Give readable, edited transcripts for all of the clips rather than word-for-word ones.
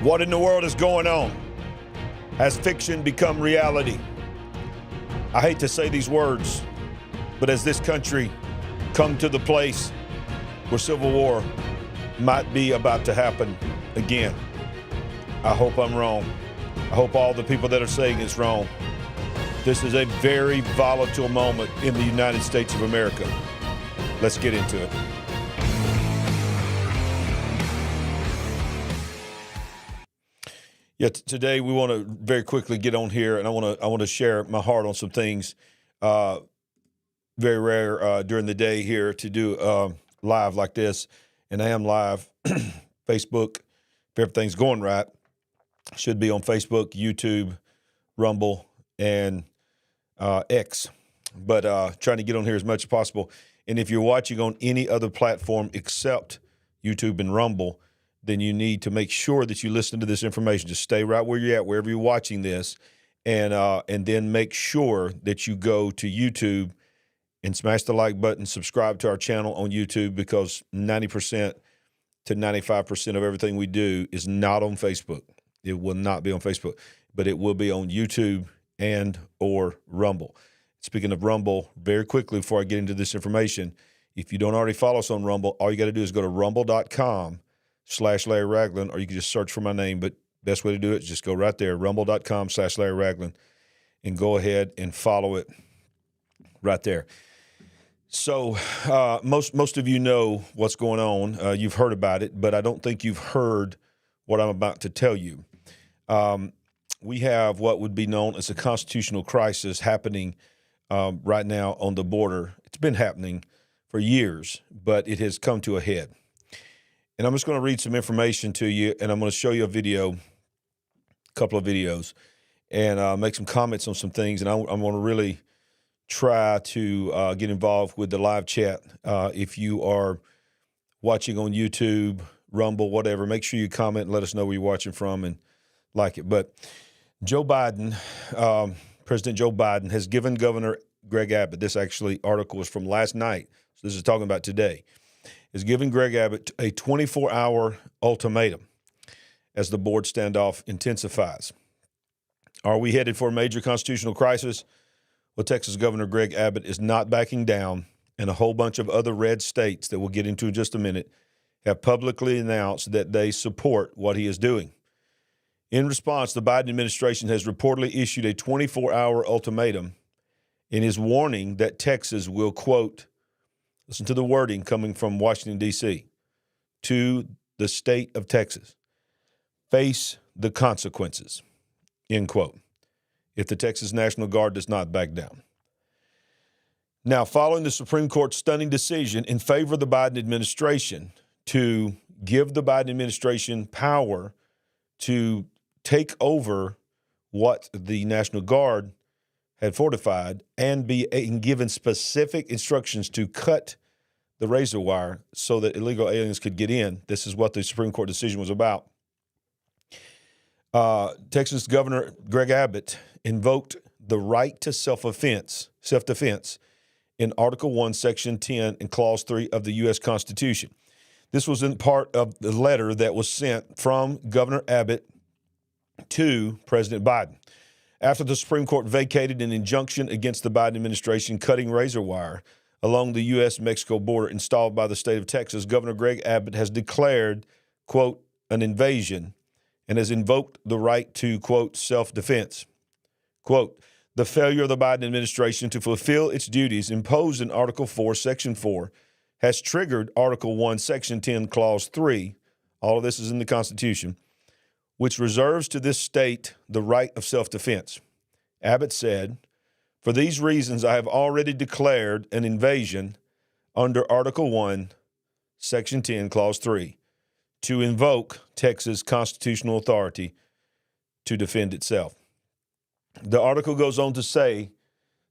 What in the world is going on? Has fiction become reality? I hate to say these words, but has this country come to the place where civil war might be about to happen again? I hope I'm wrong. I hope all the people that are saying it's wrong. This is a very volatile moment in the United States of America. Let's get into it. Yeah, today we want to very quickly get on here, and I want to share my heart on some things. Very rare during the day here to do live like this, and I am live. Facebook, if everything's going right, should be on Facebook, YouTube, Rumble, and X. But trying to get on here as much as possible. And if you're watching on any other platform except YouTube and Rumble, then you need to make sure that you listen to this information. Just stay right where you're at, wherever you're watching this, and then make sure that you go to YouTube and smash the like button, subscribe to our channel on YouTube, because 90% to 95% of everything we do is not on Facebook. It will not be on Facebook, but it will be on YouTube and or Rumble. Speaking of Rumble, very quickly before I get into this information, if you don't already follow us on Rumble, all you got to do is go to rumble.com/Larry Ragland, or you can just search for my name, but best way to do it is just go right there, rumble.com/Larry Ragland, and go ahead and follow it right there. So most of you know what's going on. You've heard about it, but I don't think you've heard what I'm about to tell you. We have what would be known as a constitutional crisis happening right now on the border. It's been happening for years, but it has come to a head. And I'm just going to read some information to you, and I'm going to show you a video, a couple of videos, and make some comments on some things. And I'm going to really try to get involved with the live chat. If you are watching on YouTube, Rumble, whatever, make sure you comment and let us know where you're watching from and like it. But Joe Biden, President Joe Biden, has given Governor Greg Abbott, this actually article is from last night, so this is talking about today, is giving Greg Abbott a 24-hour ultimatum as the board standoff intensifies. Are we headed for a major constitutional crisis? Well, Texas Governor Greg Abbott is not backing down, and a whole bunch of other red states that we'll get into in just a minute have publicly announced that they support what he is doing. In response, the Biden administration has reportedly issued a 24-hour ultimatum and is warning that Texas will, quote, listen to the wording coming from Washington, D.C., to the state of Texas, face the consequences, end quote, if the Texas National Guard does not back down. Now, following the Supreme Court's stunning decision in favor of the Biden administration to give the Biden administration power to take over what the National Guard had fortified and be given specific instructions to cut the razor wire so that illegal aliens could get in. This is what the Supreme Court decision was about. Texas Governor Greg Abbott invoked the right to self-defense in Article 1, Section 10 and Clause 3 of the U.S. Constitution. This was in part of the letter that was sent from Governor Abbott to President Biden. After the Supreme Court vacated an injunction against the Biden administration cutting razor wire along the U.S.-Mexico border installed by the state of Texas, Governor Greg Abbott has declared, quote, an invasion and has invoked the right to, quote, self-defense. Quote, the failure of the Biden administration to fulfill its duties imposed in Article 4, Section 4 has triggered Article 1, Section 10, Clause 3, all of this is in the Constitution, which reserves to this state the right of self-defense. Abbott said, for these reasons, I have already declared an invasion under Article 1, Section 10, Clause 3, to invoke Texas constitutional authority to defend itself. The article goes on to say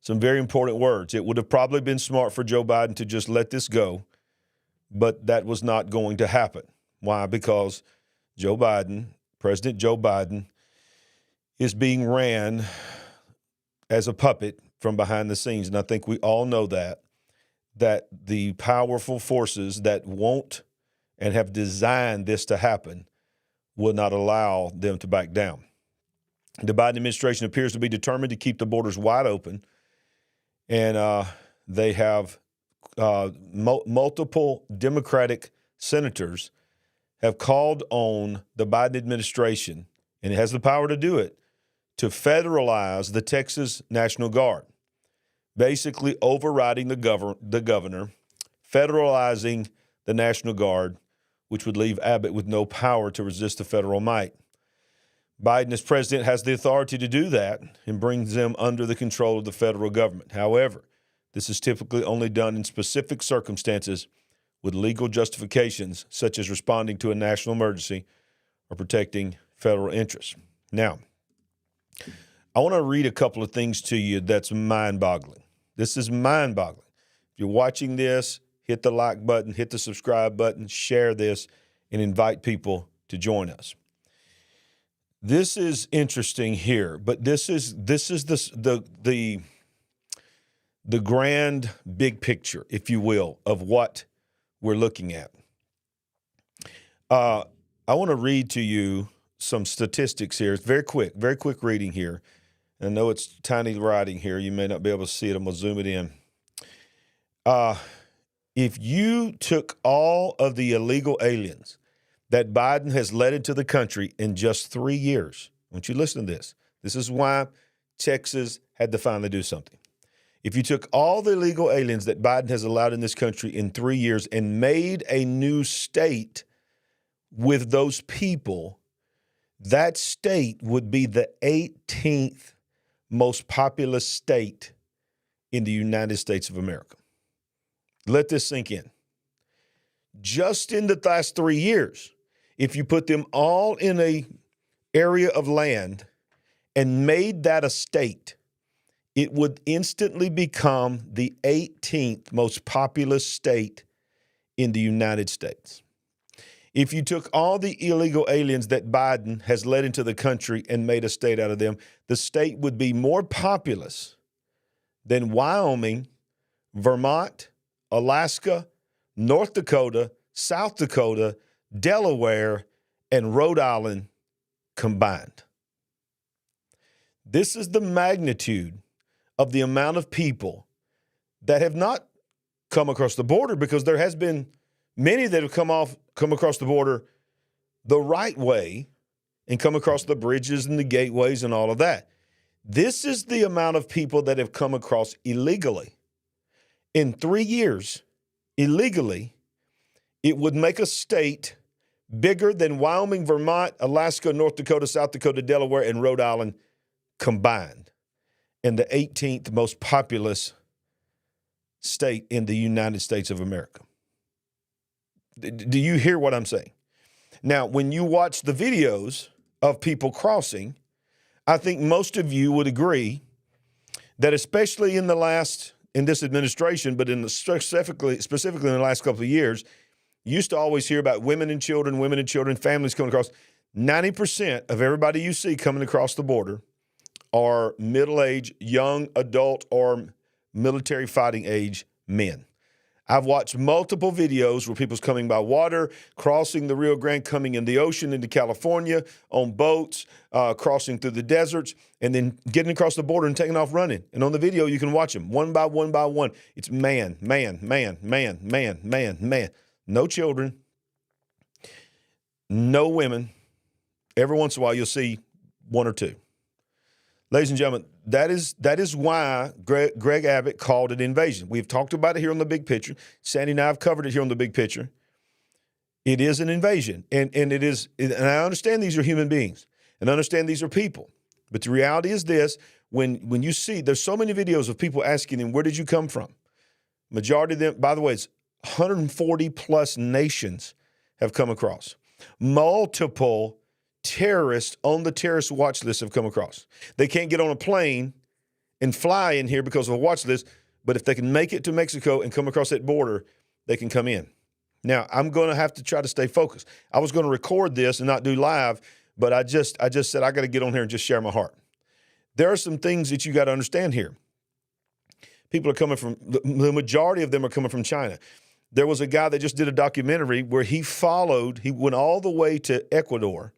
some very important words. It would have probably been smart for Joe Biden to just let this go, but that was not going to happen. Why? Because Joe Biden, President Joe Biden, is being ran as a puppet from behind the scenes. And I think we all know that the powerful forces that want and have designed this to happen will not allow them to back down. The Biden administration appears to be determined to keep the borders wide open, and they have multiple Democratic senators have called on the Biden administration, and it has the power to do it, to federalize the Texas National Guard, basically overriding the governor, federalizing the National Guard, which would leave Abbott with no power to resist the federal might. Biden, as president, has the authority to do that and brings them under the control of the federal government. However, this is typically only done in specific circumstances with legal justifications, such as responding to a national emergency or protecting federal interests. Now, I want to read a couple of things to you that's mind-boggling. This is mind-boggling. If you're watching this, hit the like button, hit the subscribe button, share this, and invite people to join us. This is interesting here, but this is the grand big picture, if you will, of what we're looking at. I want to read to you some statistics here. It's very quick reading here. I know it's tiny writing here. You may not be able to see it. I'm going to zoom it in. If you took all of the illegal aliens that Biden has let into the country in just 3 years, I want you to listen to this. This is why Texas had to finally do something. If you took all the illegal aliens that Biden has allowed in this country in 3 years and made a new state with those people, that state would be the 18th most populous state in the United States of America. Let this sink in. Just in the last 3 years, if you put them all in a area of land and made that a state, it would instantly become the 18th most populous state in the United States. If you took all the illegal aliens that Biden has let into the country and made a state out of them, the state would be more populous than Wyoming, Vermont, Alaska, North Dakota, South Dakota, Delaware, and Rhode Island combined. This is the magnitude of the amount of people that have not come across the border, because there has been many that have come across the border the right way and come across the bridges and the gateways and all of that. This is the amount of people that have come across illegally. In 3 years, illegally, it would make a state bigger than Wyoming, Vermont, Alaska, North Dakota, South Dakota, Delaware, and Rhode Island combined, and the 18th most populous state in the United States of America. Do you hear what I'm saying? Now, when you watch the videos of people crossing, I think most of you would agree that especially in this administration, but specifically in the last couple of years, you used to always hear about women and children, families coming across. 90% of everybody you see coming across the border are middle-aged, young adult, or military fighting age men. I've watched multiple videos where people's coming by water, crossing the Rio Grande, coming in the ocean into California, on boats, crossing through the deserts, and then getting across the border and taking off running. And on the video, you can watch them one by one by one. It's man. No children, no women. Every once in a while, you'll see one or two. Ladies and gentlemen, that is why Greg Abbott called it invasion. We've talked about it here on The Big Picture. Sandy and I have covered it here on The Big Picture. It is an invasion, and I understand these are human beings, and I understand these are people. But the reality is this: when you see, there's so many videos of people asking them, "Where did you come from?" Majority of them, by the way, it's 140 plus nations have come across. Multiple terrorists on the terrorist watch list have come across. They can't get on a plane and fly in here because of a watch list, but if they can make it to Mexico and come across that border, they can come in. Now, I'm going to have to try to stay focused. I was going to record this and not do live, but I just said I got to get on here and just share my heart. There are some things that you got to understand here. People are coming from, the majority of them are coming from China. There was a guy that just did a documentary where he went all the way to Ecuador,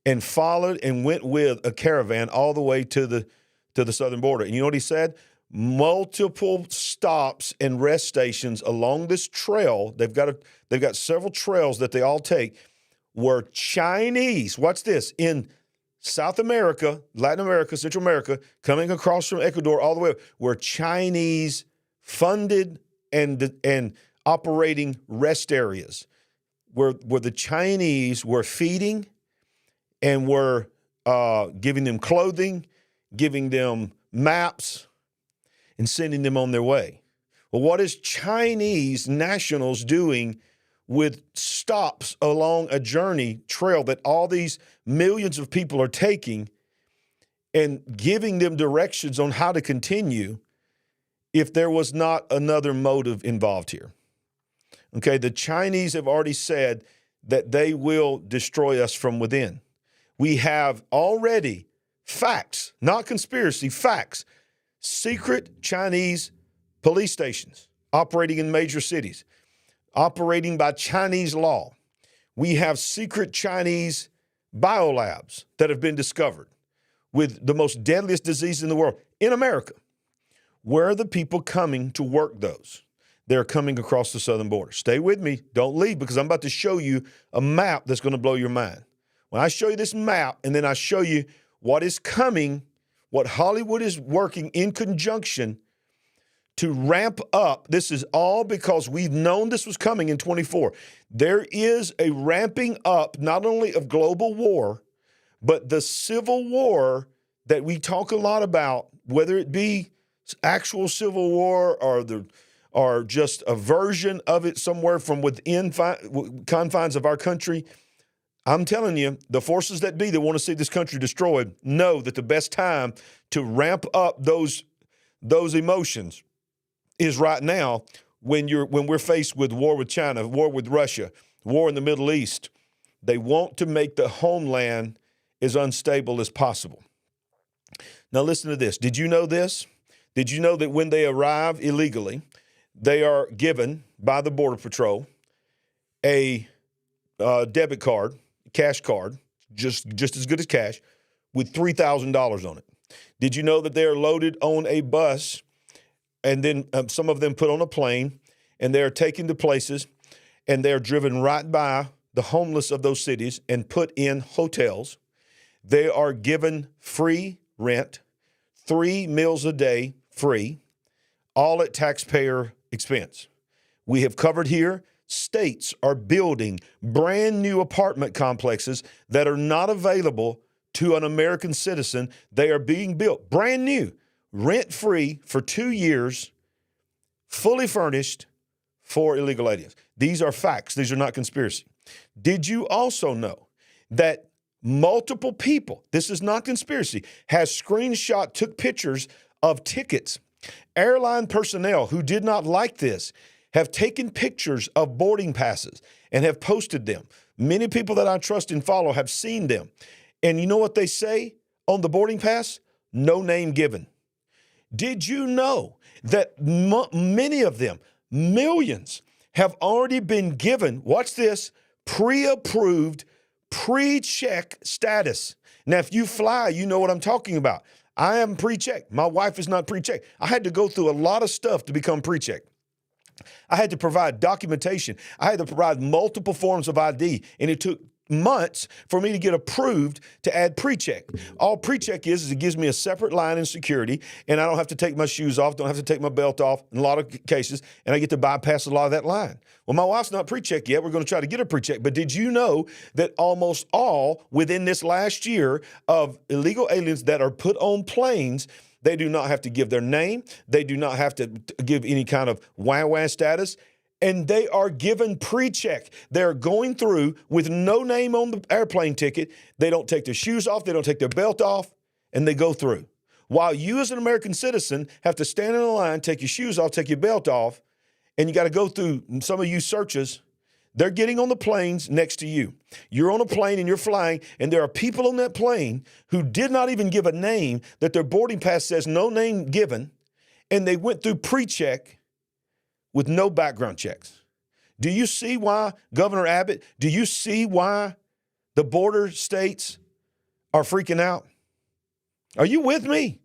and followed and went with a caravan all the way to the southern border. And you know what he said? Multiple stops and rest stations along this trail. They've got several trails that they all take. Were Chinese. Watch this. In South America, Latin America, Central America, coming across from Ecuador all the way up, were Chinese funded and operating rest areas where the Chinese were feeding and were giving them clothing, giving them maps, and sending them on their way. Well, what is Chinese nationals doing with stops along a journey trail that all these millions of people are taking and giving them directions on how to continue if there was not another motive involved here? Okay, the Chinese have already said that they will destroy us from within. We have already facts, not conspiracy, facts. Secret Chinese police stations operating in major cities, operating by Chinese law. We have secret Chinese biolabs that have been discovered with the most deadliest disease in the world in America. Where are the people coming to work those? They're coming across the southern border. Stay with me. Don't leave, because I'm about to show you a map that's going to blow your mind. When I show you this map and then I show you what is coming, what Hollywood is working in conjunction to ramp up, this is all because we've known this was coming in 24. There is a ramping up not only of global war, but the civil war that we talk a lot about, whether it be actual civil war or just a version of it somewhere from within confines of our country. I'm telling you, the forces that be that want to see this country destroyed know that the best time to ramp up those emotions is right now when we're faced with war with China, war with Russia, war in the Middle East. They want to make the homeland as unstable as possible. Now listen to this. Did you know this? Did you know that when they arrive illegally, they are given by the Border Patrol a debit card, cash card, just as good as cash, with $3,000 on it? Did you know that they are loaded on a bus and then some of them put on a plane, and they are taken to places, and they are driven right by the homeless of those cities and put in hotels? They are given free rent, 3 meals a day free, all at taxpayer expense. We have covered here, states are building brand new apartment complexes that are not available to an American citizen. They are being built brand new, rent-free for 2 years, fully furnished for illegal aliens. These are facts. These are not conspiracy. Did you also know that multiple people, this is not conspiracy, took pictures of tickets? Airline personnel who did not like this have taken pictures of boarding passes and have posted them. Many people that I trust and follow have seen them. And you know what they say on the boarding pass? No name given. Did you know that many of them, millions, have already been given, watch this, pre-approved, pre-check status? Now, if you fly, you know what I'm talking about. I am pre-checked. My wife is not pre-checked. I had to go through a lot of stuff to become pre-checked. I had to provide documentation. I had to provide multiple forms of ID, and it took months for me to get approved to add pre-check. All pre-check is it gives me a separate line in security, and I don't have to take my shoes off, don't have to take my belt off in a lot of cases, and I get to bypass a lot of that line. Well, my wife's not pre-check yet. We're going to try to get her pre-check. But did you know that almost all within this last year of illegal aliens that are put on planes, they do not have to give their name. They do not have to give any kind of WAN status. And they are given pre-check. They're going through with no name on the airplane ticket. They don't take their shoes off. They don't take their belt off, and they go through. While you as an American citizen have to stand in a line, take your shoes off, take your belt off, and you got to go through some of you searches. They're getting on the planes next to you. You're on a plane and you're flying, and there are people on that plane who did not even give a name, that their boarding pass says no name given, and they went through pre-check with no background checks. Do you see why, Governor Abbott, do you see why the border states are freaking out? Are you with me?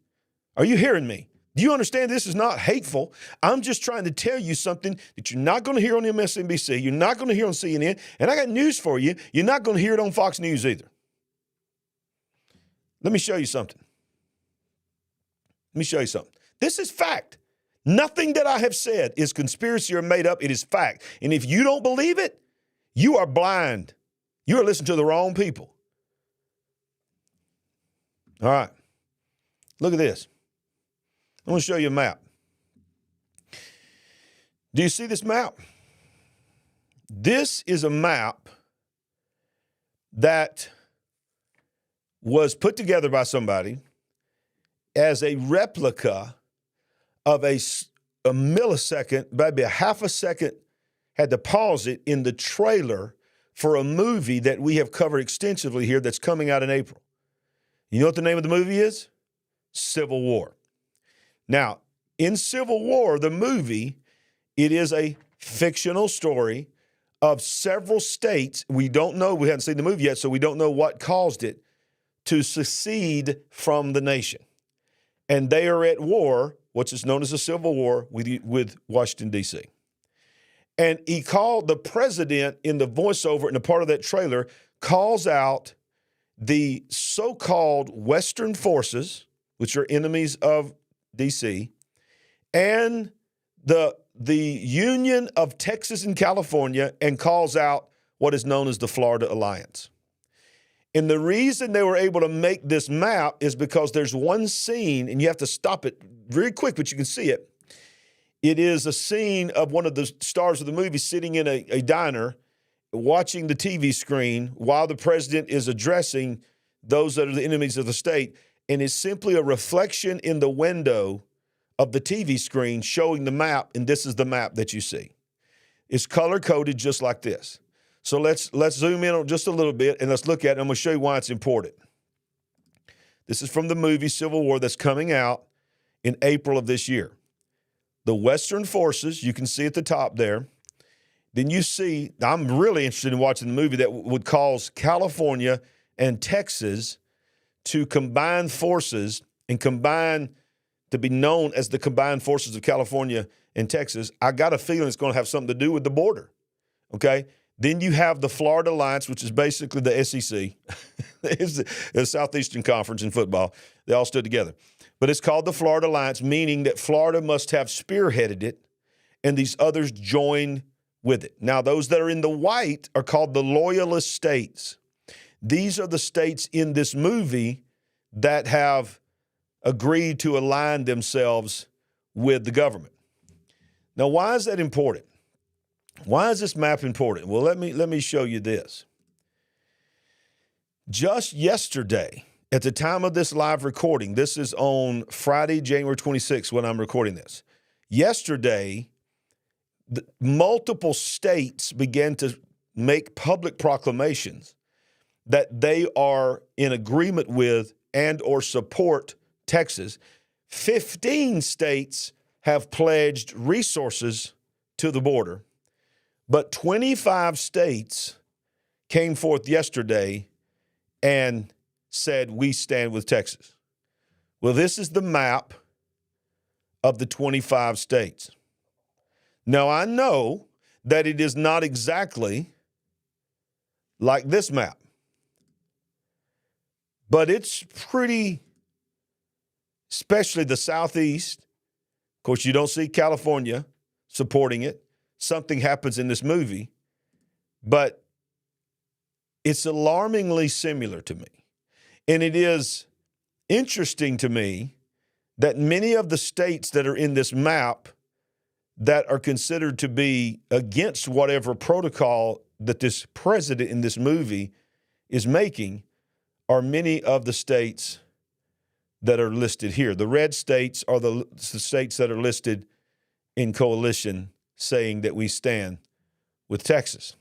Are you hearing me? Do you understand this is not hateful? I'm just trying to tell you something that you're not going to hear on MSNBC. You're not going to hear on CNN. And I got news for you. You're not going to hear it on Fox News either. Let me show you something. Let me show you something. This is fact. Nothing that I have said is conspiracy or made up. It is fact. And if you don't believe it, you are blind. You are listening to the wrong people. All right. Look at this. I'm going to show you a map. Do you see this map? This is a map that was put together by somebody as a replica of a millisecond, maybe a half a second, had to pause it in the trailer for a movie that we have covered extensively here that's coming out in April. You know what the name of the movie is? Civil War. Now, in Civil War, the movie, it is a fictional story of several states. We don't know, we haven't seen the movie yet, so we don't know what caused it to secede from the nation. And they are at war, which is known as a civil war, with Washington, D.C. And he called the president in the voiceover, in a part of that trailer, calls out the so-called Western forces, which are enemies of D.C., and the Union of Texas and California, and calls out what is known as the Florida Alliance. And the reason they were able to make this map is because there's one scene, and you have to stop it very quick, but you can see it. It is a scene of one of the stars of the movie sitting in a diner watching the TV screen while the president is addressing those that are the enemies of the state. And it's simply a reflection in the window of the TV screen showing the map, and this is the map that you see. It's color-coded just like this. So let's zoom in on just a little bit, and let's look at it. I'm going to show you why it's important. This is from the movie Civil War that's coming out in April of this year. The Western forces, you can see at the top there. Then you see, I'm really interested in watching the movie that would cause California and Texas to combine forces and combine to be known as the combined forces of California and Texas. I got a feeling it's going to have something to do with the border, okay? Then you have the Florida Alliance, which is basically the SEC. It's the Southeastern Conference in football. They all stood together. But it's called the Florida Alliance, meaning that Florida must have spearheaded it, and these others join with it. Now, those that are in the white are called the Loyalist states. These are the states in this movie that have agreed to align themselves with the government. Now, why is that important? Why is this map important? Well, let me show you this. Just yesterday, at the time of this live recording, this is on Friday, January 26th when I'm recording this. Yesterday, multiple states began to make public proclamations that they are in agreement with and or support Texas. 15 states have pledged resources to the border. But 25 states came forth yesterday and said, we stand with Texas. Well, this is the map of the 25 states. Now, I know that it is not exactly like this map, but it's pretty, especially the Southeast. Of course, you don't see California supporting it. Something happens in this movie, but it's alarmingly similar to me. And it is interesting to me that many of the states that are in this map that are considered to be against whatever protocol that this president in this movie is making are many of the states that are listed here. The red states are the states that are listed in coalition saying that we stand with Texas.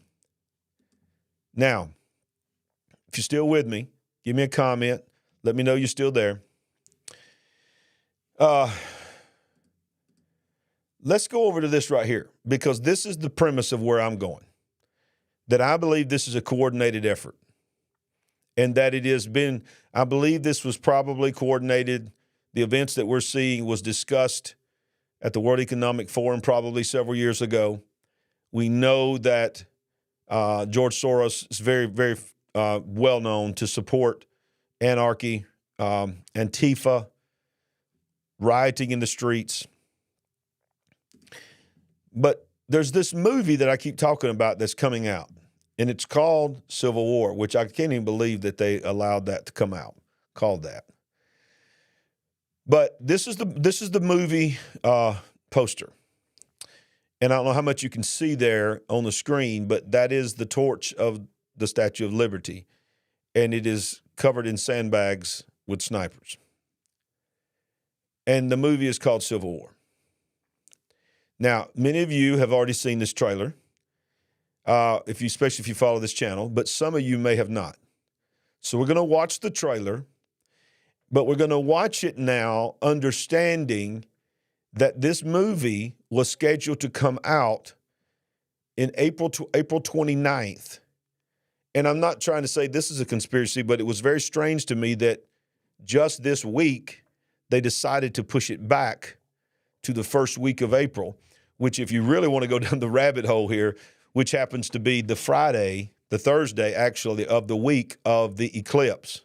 Now, if you're still with me, give me a comment. Let me know you're still there. Let's go over to this right here, because this is the premise of where I'm going, that I believe this is a coordinated effort. and that it has been, I believe this was probably coordinated. The events that we're seeing was discussed at the World Economic Forum probably several years ago. We know that George Soros is very, very well known to support anarchy, Antifa, rioting in the streets. But there's this movie that I keep talking about that's coming out, and it's called Civil War, which I can't even believe that they allowed that to come out, called that. But this is the movie poster. And I don't know how much you can see there on the screen, but that is the torch of the Statue of Liberty. And it is covered in sandbags with snipers. And the movie is called Civil War. Now, many of you have already seen this trailer, especially if you follow this channel, but some of you may have not. So we're going to watch the trailer, but we're going to watch it now understanding that this movie was scheduled to come out in April 29th. And I'm not trying to say this is a conspiracy, but it was very strange to me that just this week they decided to push it back to the first week of April, which if you really want to go down the rabbit hole here, which happens to be the Thursday actually of the week of the eclipse.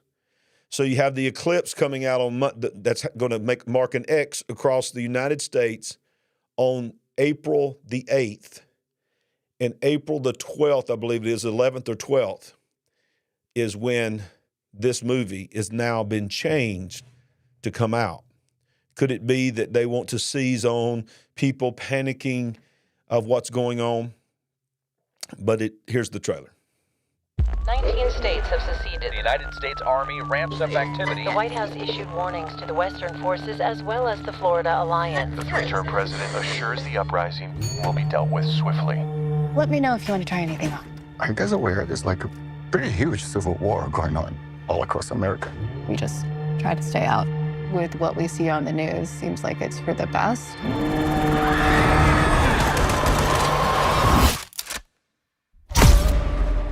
So you have the eclipse coming out on that's going to mark an X across the United States on April the 8th. And April the 12th, I believe it is, 11th or 12th, is when this movie is now been changed to come out. Could it be that they want to seize on people panicking of what's going on? But here's the trailer. 19 states have seceded. The United States Army ramps up activity. The White House issued warnings to the Western forces as well as the Florida Alliance. The three-term president assures the uprising will be dealt with swiftly. Let me know if you want to try anything on. Are you guys aware there's like a pretty huge civil war going on all across America? We just try to stay out. With what we see on the news, seems like it's for the best.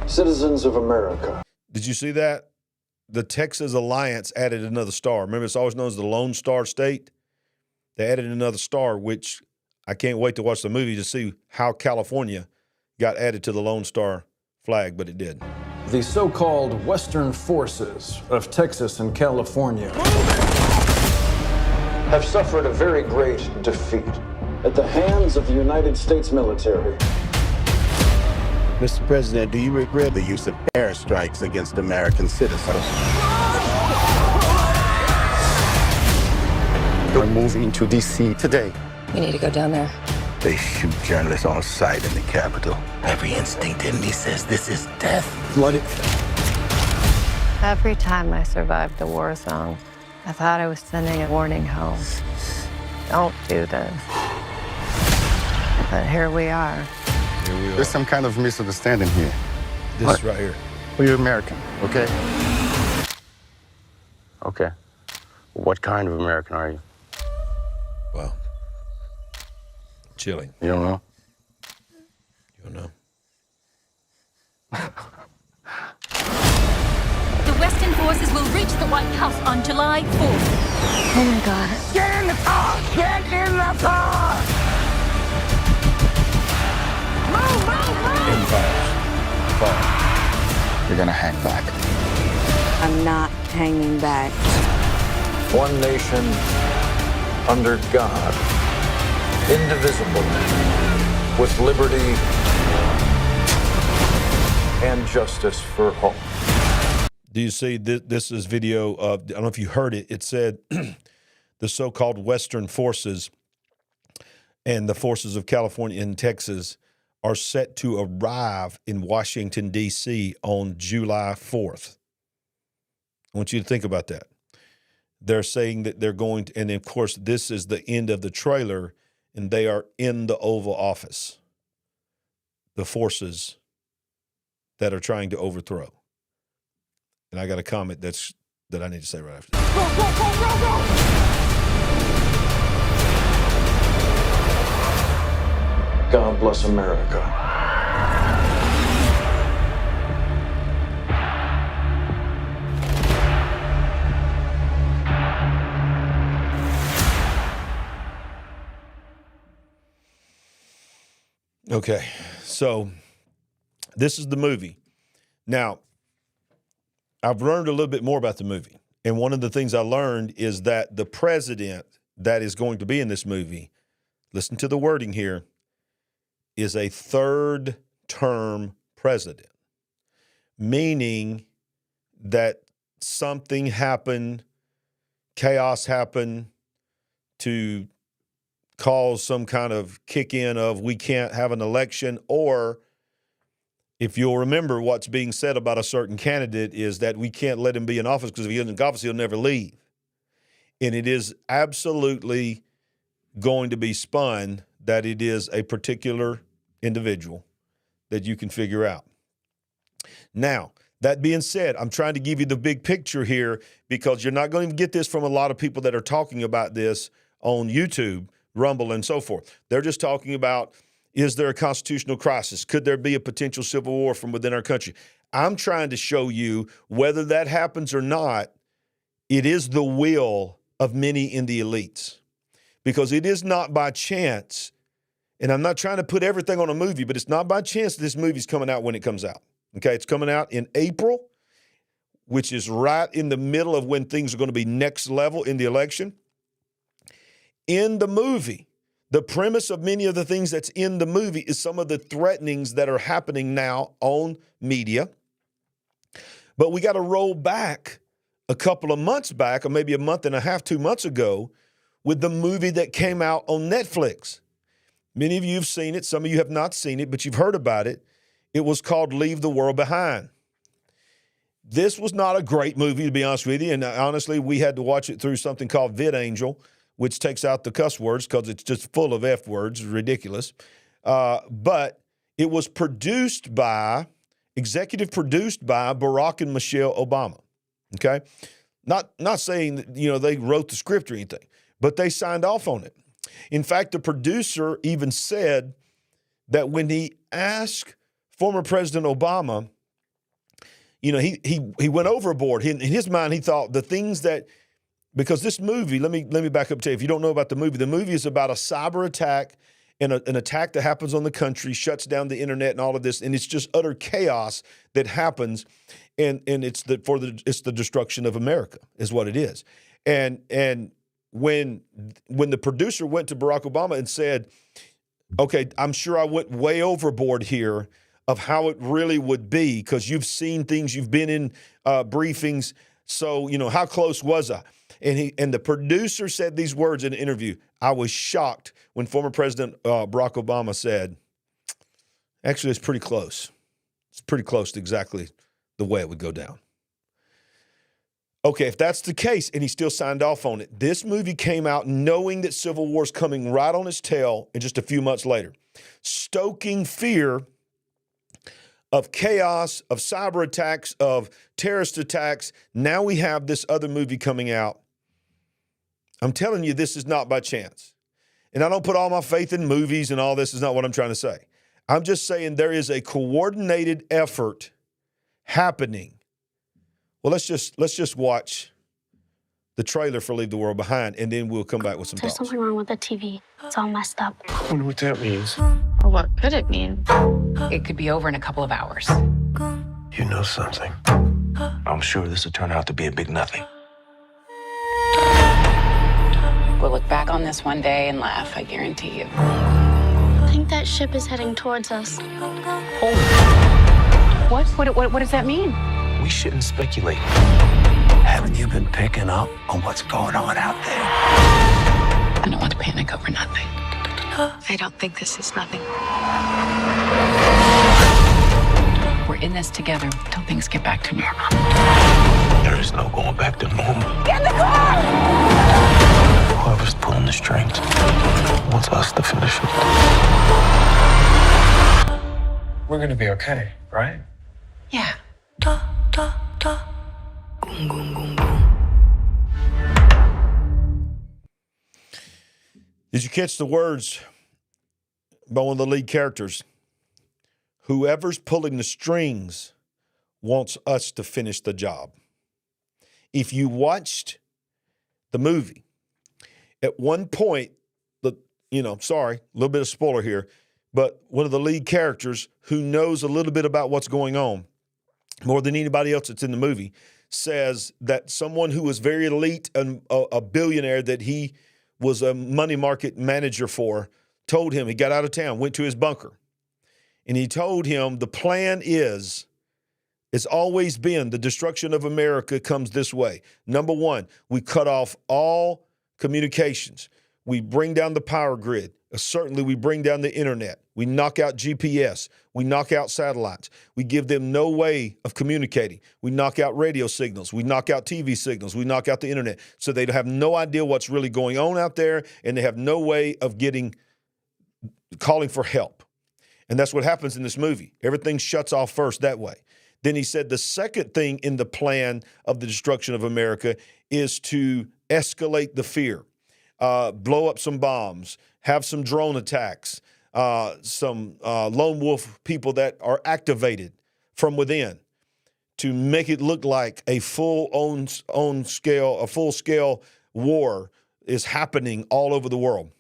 Citizens of America. Did you see that? The Texas Alliance added another star. Remember, it's always known as the Lone Star State. They added another star, which I can't wait to watch the movie to see how California got added to the Lone Star flag, but it did. The so-called Western forces of Texas and California have suffered a very great defeat at the hands of the United States military. Mr. President, do you regret the use of airstrikes against American citizens? We're moving to D.C. today. We need to go down there. They shoot journalists on sight in the Capitol. Every instinct in me says this is death. Flooded. Every time I survived the war zone, I thought I was sending a warning home. Don't do this. But here we are. Here we are. There's some kind of misunderstanding here. This right here. Well, you're American, okay? Okay. What kind of American are you? Wow. Chilling. You don't know? You don't know. The Western forces will reach the White House on July 4th. Oh my God. Get in the car! Get in the car! Empires fall. You're gonna hang back. I'm not hanging back. One nation under God, indivisible, with liberty and justice for all. Do you see this is video of, I don't know if you heard it, it said the so-called Western forces and the forces of California and Texas are set to arrive in Washington, D.C. on July 4th. I want you to think about that. They're saying that they're going to, and of course, this is the end of the trailer, and they are in the Oval Office, the forces that are trying to overthrow. And I got a comment that I need to say right after this. Go, go, go, go, go! God bless America. Okay, so this is the movie. Now, I've learned a little bit more about the movie. And one of the things I learned is that the president that is going to be in this movie, listen to the wording here, is a third-term president, meaning that something happened, chaos happened to cause some kind of kick-in of we can't have an election, or if you'll remember what's being said about a certain candidate is that we can't let him be in office because if he isn't in office, he'll never leave. And it is absolutely going to be spun that it is a particular individual that you can figure out. Now, that being said, I'm trying to give you the big picture here because you're not going to get this from a lot of people that are talking about this on YouTube, Rumble, and so forth. They're just talking about, is there a constitutional crisis? Could there be a potential civil war from within our country? I'm trying to show you whether that happens or not, it is the will of many in the elites. Because it is not by chance, and I'm not trying to put everything on a movie, but it's not by chance this movie's coming out when it comes out. Okay, it's coming out in April, which is right in the middle of when things are going to be next level in the election. In the movie, the premise of many of the things that's in the movie is some of the threatenings that are happening now on media. But we got to roll back a couple of months back, or maybe a month and a half, 2 months ago, with the movie that came out on Netflix. Many of you have seen it. Some of you have not seen it, but you've heard about it. It was called Leave the World Behind. This was not a great movie, to be honest with you. And honestly, we had to watch it through something called VidAngel, which takes out the cuss words because it's just full of F words. It's ridiculous. But it was executive produced by Barack and Michelle Obama. Okay? Not saying that, they wrote the script or anything, but they signed off on it. In fact, the producer even said that when he asked former President Obama, he went overboard. In his mind, he thought the things that, because this movie, let me back up to you. If you don't know about the movie is about a cyber attack and an attack that happens on the country, shuts down the internet and all of this, and it's just utter chaos that happens, and it's the destruction of America is what it is. And when the producer went to Barack Obama and said, okay, I'm sure I went way overboard here of how it really would be because you've seen things, you've been in briefings, so, how close was I? And the producer said these words in an interview. I was shocked when former President Barack Obama said, actually, it's pretty close. It's pretty close to exactly the way it would go down. Okay, if that's the case, and he still signed off on it, this movie came out knowing that civil war is coming right on its tail and just a few months later, stoking fear of chaos, of cyber attacks, of terrorist attacks. Now we have this other movie coming out. I'm telling you, this is not by chance. And I don't put all my faith in movies and all this is not what I'm trying to say. I'm just saying there is a coordinated effort happening. Well, let's just watch the trailer for Leave the World Behind, and then we'll come back with some There's thoughts. something wrong with the TV. It's all messed up. I wonder what that means. Or what could it mean? It could be over in a couple of hours. You know something. I'm sure this will turn out to be a big nothing. We'll look back on this one day and laugh, I guarantee you. I think that ship is heading towards us. What? What does that mean? We shouldn't speculate. Haven't you been picking up on what's going on out there? I don't want to panic over nothing. I don't think this is nothing. We're in this together until things get back to normal. There is no going back to normal. Get in the car! Whoever's pulling the strings wants us to finish it. We're gonna be okay, right? Yeah. Did you catch the words by one of the lead characters? Whoever's pulling the strings wants us to finish the job. If you watched the movie, at one point, sorry, a little bit of spoiler here, but one of the lead characters who knows a little bit about what's going on, more than anybody else that's in the movie, says that someone who was very elite and a billionaire that he was a money market manager for told him, he got out of town, went to his bunker, and he told him the plan is, it's always been the destruction of America comes this way. Number one, we cut off all communications. We bring down the power grid. Certainly, we bring down the internet. We knock out GPS. We knock out satellites. We give them no way of communicating. We knock out radio signals. We knock out TV signals. We knock out the internet. So they have no idea what's really going on out there, and they have no way of calling for help. And that's what happens in this movie. Everything shuts off first that way. Then he said the second thing in the plan of the destruction of America is to escalate the fear, blow up some bombs, have some drone attacks, some lone wolf people that are activated from within to make it look like a full-scale war is happening all over the world.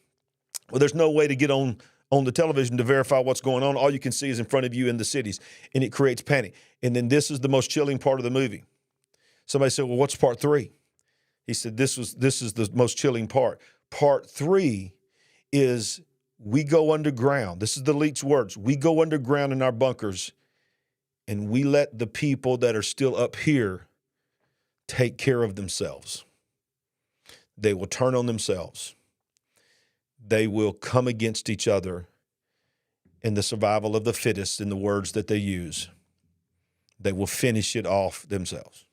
Well, there's no way to get on the television to verify what's going on. All you can see is in front of you in the cities, and it creates panic. And then this is the most chilling part of the movie. Somebody said, well, what's part 3? He said, this is the most chilling part. Part 3 is we go underground. This is the elite's words. We go underground in our bunkers, and we let the people that are still up here take care of themselves. They will turn on themselves. They will come against each other in the survival of the fittest in the words that they use. They will finish it off themselves.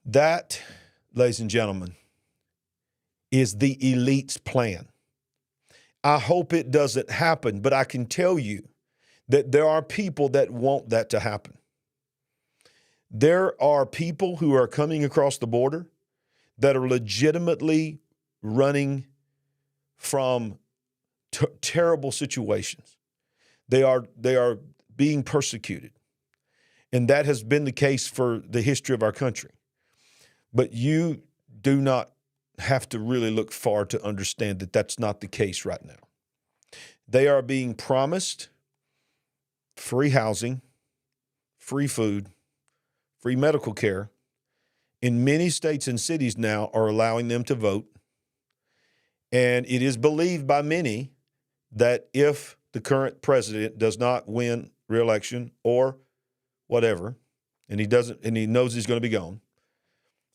That, ladies and gentlemen, is the elite's plan. I hope it doesn't happen, but I can tell you that there are people that want that to happen. There are people who are coming across the border that are legitimately running from terrible situations. They are being persecuted. And that has been the case for the history of our country. But you do not have to really look far to understand that that's not the case right now. They are being promised free housing, free food, free medical care. In many states and cities now are allowing them to vote. And it is believed by many that if the current president does not win re-election or whatever, and he knows he's going to be gone,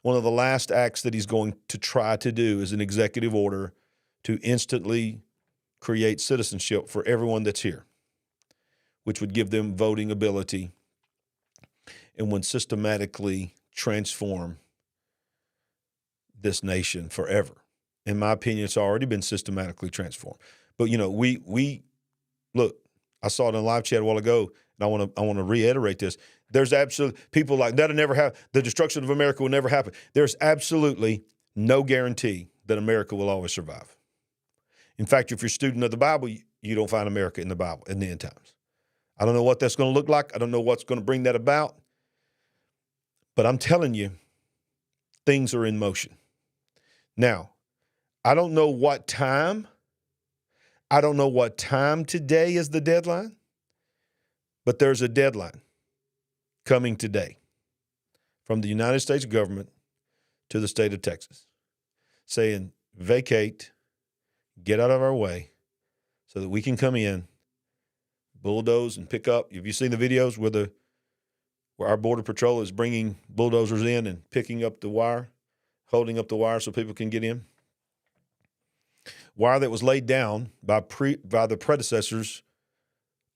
one of the last acts that he's going to try to do is an executive order to instantly create citizenship for everyone that's here, which would give them voting ability and would systematically transform this nation forever. In my opinion, it's already been systematically transformed. But, we look, I saw it in a live chat a while ago, and I want to reiterate this. There's absolutely people like that'll never happen. The destruction of America will never happen. There's absolutely no guarantee that America will always survive. In fact, if you're a student of the Bible, you don't find America in the Bible in the end times. I don't know what that's going to look like. I don't know what's going to bring that about. But I'm telling you, things are in motion. Now, I don't know what time. I don't know what time today is the deadline, but there's a deadline coming today from the United States government to the state of Texas saying, vacate, get out of our way so that we can come in, bulldoze and pick up. Have you seen the videos where our Border Patrol is bringing bulldozers in and picking up the wire, holding up the wire so people can get in? Wire that was laid down by the predecessors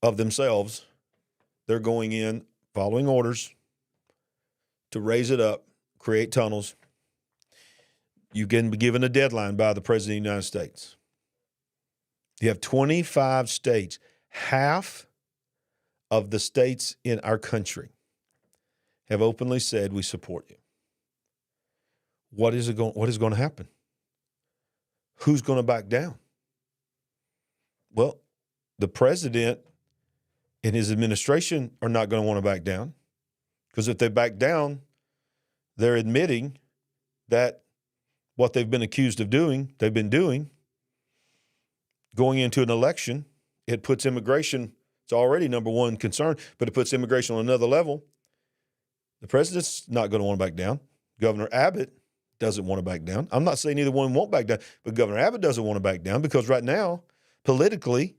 of themselves. They're going in, following orders to raise it up, create tunnels. You can be given a deadline by the President of the United States. You have 25 states. Half of the states in our country have openly said, we support you. What is going to happen? Who's going to back down? Well, the president and his administration are not going to want to back down, because if they back down, they're admitting that what they've been accused of doing, they've been doing. going into an election, it puts immigration, it's already number one concern, but it puts immigration on another level. The president's not going to want to back down. Governor Abbott doesn't want to back down. I'm not saying either one won't back down, but Governor Abbott doesn't want to back down because right now, politically,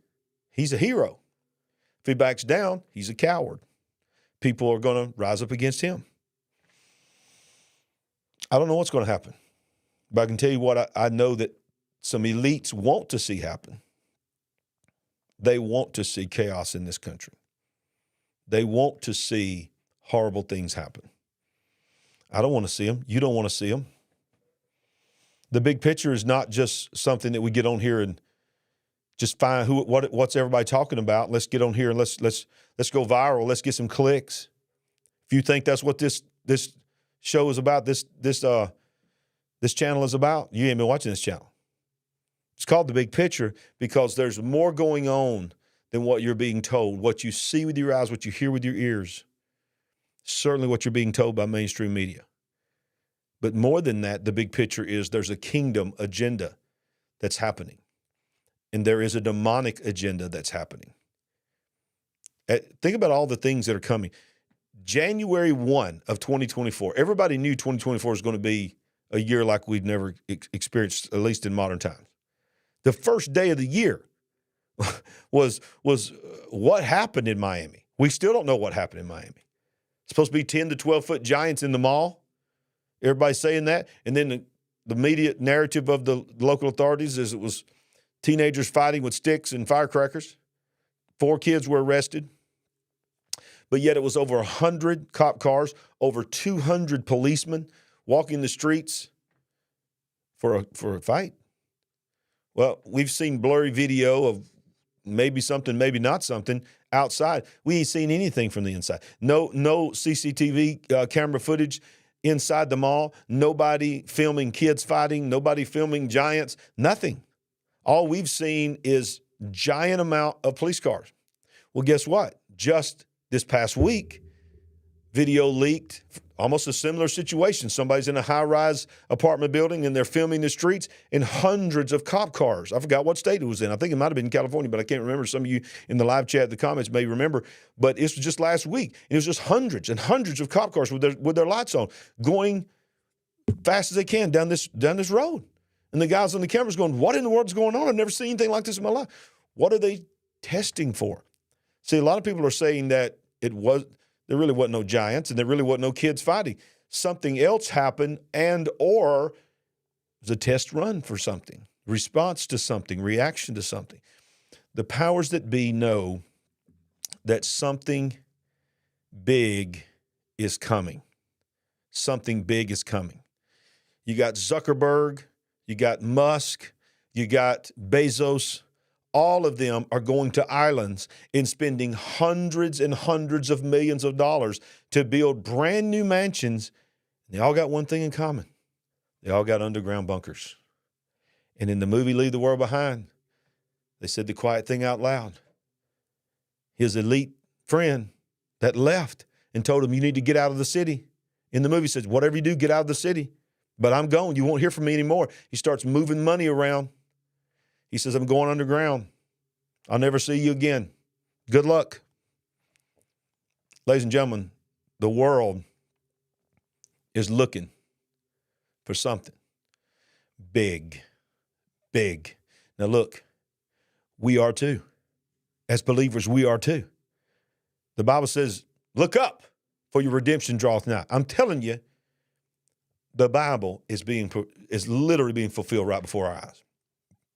he's a hero. If he backs down, he's a coward. People are going to rise up against him. I don't know what's going to happen, but I can tell you what I know that some elites want to see happen. They want to see chaos in this country. They want to see horrible things happen. I don't want to see them. You don't want to see them. The big picture is not just something that we get on here and just find what's everybody talking about. Let's get on here and let's go viral. Let's get some clicks. If you think that's what this show is about, this channel is about, you ain't been watching this channel. It's called The Big Picture because there's more going on than what you're being told, what you see with your eyes, what you hear with your ears, certainly what you're being told by mainstream media. But more than that, the big picture is there's a kingdom agenda that's happening. And there is a demonic agenda that's happening. Think about all the things that are coming. January 1 of 2024, everybody knew 2024 was going to be a year like we've never experienced, at least in modern times. The first day of the year was what happened in Miami. We still don't know what happened in Miami. It's supposed to be 10 to 12-foot giants in the mall. Everybody's saying that. And then the media narrative of the local authorities is it was teenagers fighting with sticks and firecrackers. 4 kids were arrested. But yet it was over 100 cop cars, over 200 policemen walking the streets for a fight. Well, we've seen blurry video of maybe something, maybe not something outside. We ain't seen anything from the inside. No CCTV camera footage inside the mall. Nobody filming kids fighting. Nobody filming giants. Nothing. All we've seen is giant amount of police cars. Well, guess what? Just this past week, video leaked, almost a similar situation. Somebody's in a high-rise apartment building, and they're filming the streets in hundreds of cop cars. I forgot what state it was in. I think it might have been in California, but I can't remember. Some of you in the live chat, the comments may remember. But it was just last week. And it was just hundreds and hundreds of cop cars with their lights on, going fast as they can down this road. And the guys on the cameras going, what in the world's going on? I've never seen anything like this in my life. What are they testing for? See, a lot of people are saying that there really wasn't no giants and there really wasn't no kids fighting. Something else happened or it was a test run for something, response to something, reaction to something. The powers that be know that something big is coming. Something big is coming. You got Zuckerberg, you got Musk, you got Bezos. All of them are going to islands and spending hundreds and hundreds of millions of dollars to build brand new mansions. They all got one thing in common. They all got underground bunkers. And in the movie Leave the World Behind, they said the quiet thing out loud. His elite friend that left and told him, you need to get out of the city. In the movie says, whatever you do, get out of the city. But I'm gone. You won't hear from me anymore. He starts moving money around. He says, I'm going underground. I'll never see you again. Good luck. Ladies and gentlemen, the world is looking for something big, big. Now look, we are too. As believers, we are too. The Bible says, look up, for your redemption draweth nigh. I'm telling you, the Bible is literally being fulfilled right before our eyes.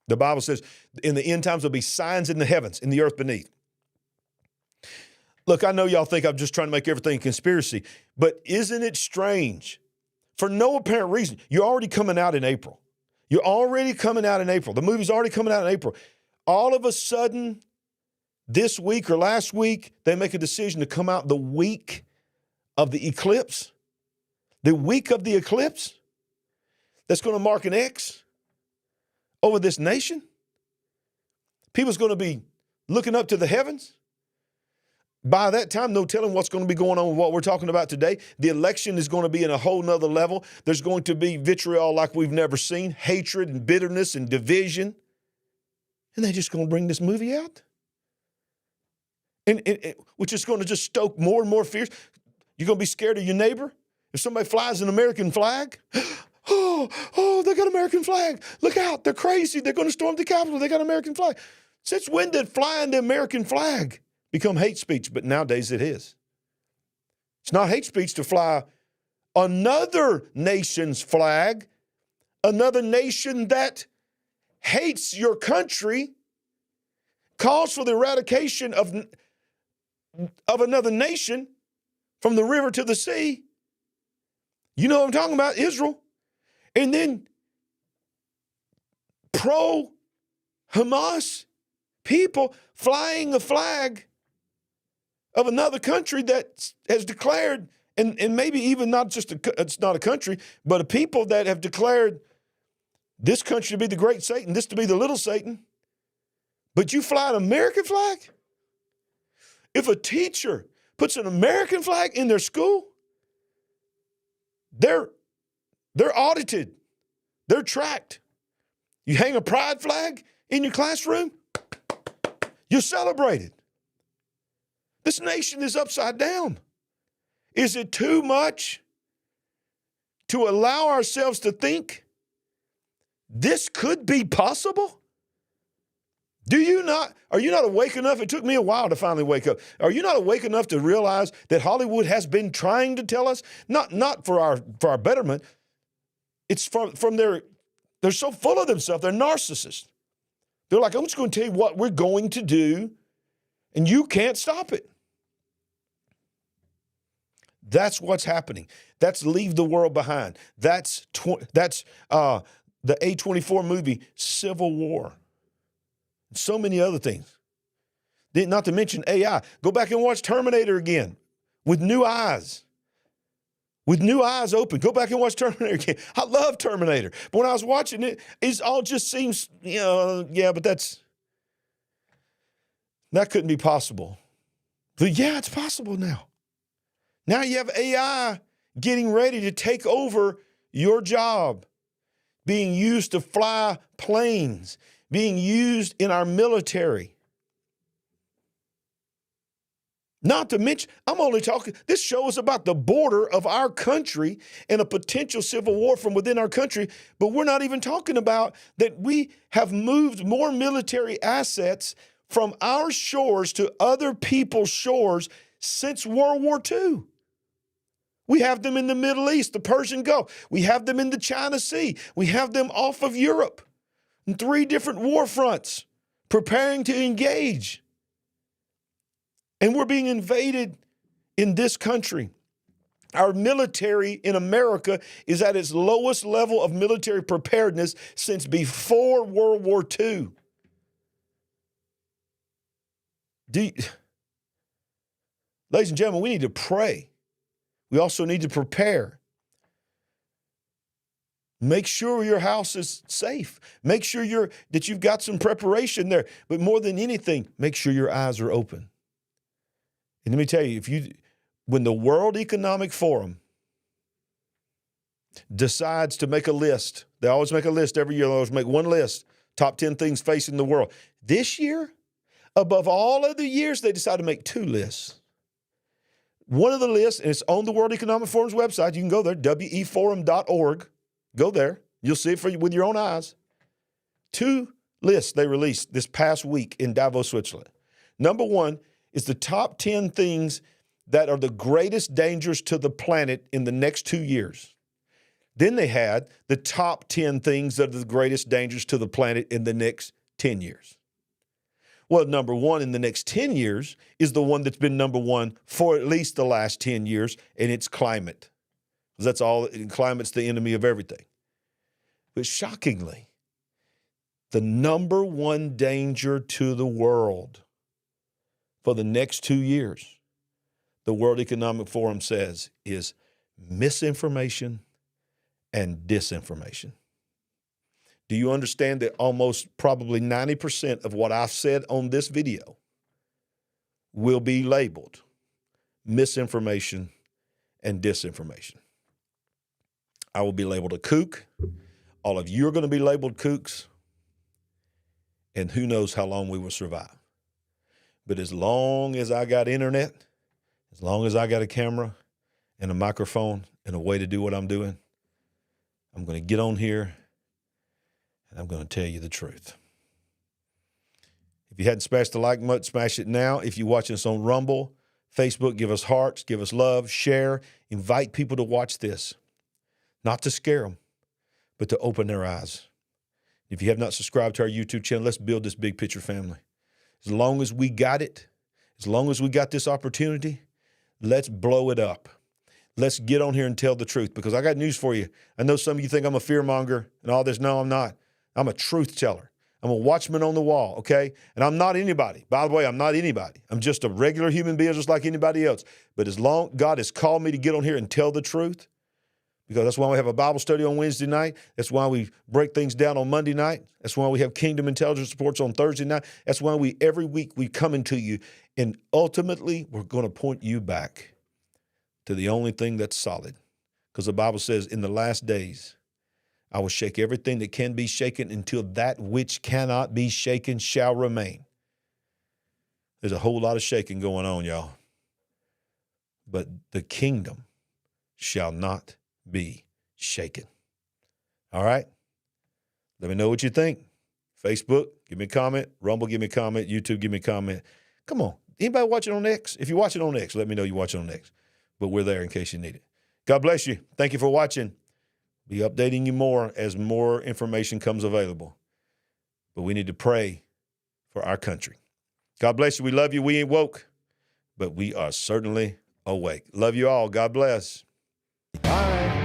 The Bible says in the end times there'll be signs in the heavens, in the earth beneath. Look, I know y'all think I'm just trying to make everything a conspiracy, but isn't it strange? For no apparent reason, you're already coming out in April. You're already coming out in April. The movie's already coming out in April. All of a sudden, this week or last week, they make a decision to come out the week of the eclipse. The week of the eclipse that's going to mark an X over this nation. People's going to be looking up to the heavens. By that time, no telling what's going to be going on with what we're talking about today. The election is going to be in a whole nother level. There's going to be vitriol like we've never seen, hatred and bitterness and division. And they're just going to bring this movie out? And which is going to just stoke more and more fears. You're going to be scared of your neighbor? If somebody flies an American flag, oh, they got an American flag. Look out, they're crazy. They're going to storm the Capitol. They got an American flag. Since when did flying the American flag become hate speech? But nowadays it is. It's not hate speech to fly another nation's flag, another nation that hates your country, calls for the eradication of another nation from the river to the sea. You know what I'm talking about, Israel. And then pro-Hamas people flying a flag of another country that has declared, and maybe even not just, it's not a country, but a people that have declared this country to be the great Satan, this to be the little Satan. But you fly an American flag? If a teacher puts an American flag in their school, they're audited. They're tracked. You hang a pride flag in your classroom, you're celebrated. This nation is upside down. Is it too much to allow ourselves to think this could be possible? Are you not awake enough? It took me a while to finally wake up. Are you not awake enough to realize that Hollywood has been trying to tell us, not for our betterment, it's from they're so full of themselves, they're narcissists. They're like, I'm just going to tell you what we're going to do, and you can't stop it. That's what's happening. That's Leave the World Behind. That's the A24 movie, Civil War. So many other things. Not to mention AI. Go back and watch Terminator again with new eyes. With new eyes open. Go back and watch Terminator again. I love Terminator. But when I was watching it, it all just seems, but that couldn't be possible. But yeah, it's possible now. Now you have AI getting ready to take over your job, being used to fly planes, being used in our military. Not to mention, I'm only talking, this show is about the border of our country and a potential civil war from within our country, but we're not even talking about that we have moved more military assets from our shores to other people's shores since World War II. We have them in the Middle East, the Persian Gulf. We have them in the China Sea. We have them off of Europe. 3 different war fronts, preparing to engage. And we're being invaded in this country. Our military in America is at its lowest level of military preparedness since before World War II. Ladies and gentlemen, we need to pray. We also need to prepare. Make sure your house is safe. Make sure that you've got some preparation there. But more than anything, make sure your eyes are open. And let me tell you, when the World Economic Forum decides to make a list, they always make a list every year. They always make one list, top 10 things facing the world. This year, above all other years, they decided to make 2 lists. One of the lists, and it's on the World Economic Forum's website. You can go there, weforum.org. Go there. You'll see it with your own eyes. 2 lists they released this past week in Davos, Switzerland. Number 1 is the top 10 things that are the greatest dangers to the planet in the next 2 years. Then they had the top 10 things that are the greatest dangers to the planet in the next 10 years. Well, number 1 in the next 10 years is the one that's been number 1 for at least the last 10 years, and it's climate. That's all, climate's the enemy of everything. But shockingly, the number 1 danger to the world for the next 2 years, the World Economic Forum says, is misinformation and disinformation. Do you understand that almost probably 90% of what I've said on this video will be labeled misinformation and disinformation? I will be labeled a kook. All of you are going to be labeled kooks. and who knows how long we will survive. But as long as I got internet, as long as I got a camera and a microphone and a way to do what I'm doing, I'm going to get on here and I'm going to tell you the truth. If you hadn't smashed the like button, smash it now. If you're watching us on Rumble, Facebook, give us hearts, give us love, share, invite people to watch this. Not to scare them, but to open their eyes. If you have not subscribed to our YouTube channel, let's build this big picture family. As long as we got it, as long as we got this opportunity, let's blow it up. Let's get on here and tell the truth, because I got news for you. I know some of you think I'm a fearmonger and all this. No, I'm not. I'm a truth teller. I'm a watchman on the wall, okay? And I'm not anybody. By the way, I'm not anybody. I'm just a regular human being just like anybody else. But as long God has called me to get on here and tell the truth, because that's why we have a Bible study on Wednesday night. That's why we break things down on Monday night. That's why we have Kingdom Intelligence Reports on Thursday night. That's why every week we come into you, and ultimately we're going to point you back to the only thing that's solid. Because the Bible says in the last days, I will shake everything that can be shaken until that which cannot be shaken shall remain. There's a whole lot of shaking going on, y'all. But the kingdom shall not be shaken. All right? Let me know what you think. Facebook, give me a comment. Rumble, give me a comment. YouTube, give me a comment. Come on. Anybody watching on X? If you're watching on X, let me know you're watching on X. But we're there in case you need it. God bless you. Thank you for watching. Be updating you more as more information comes available. But we need to pray for our country. God bless you. We love you. We ain't woke, but we are certainly awake. Love you all. God bless. All right.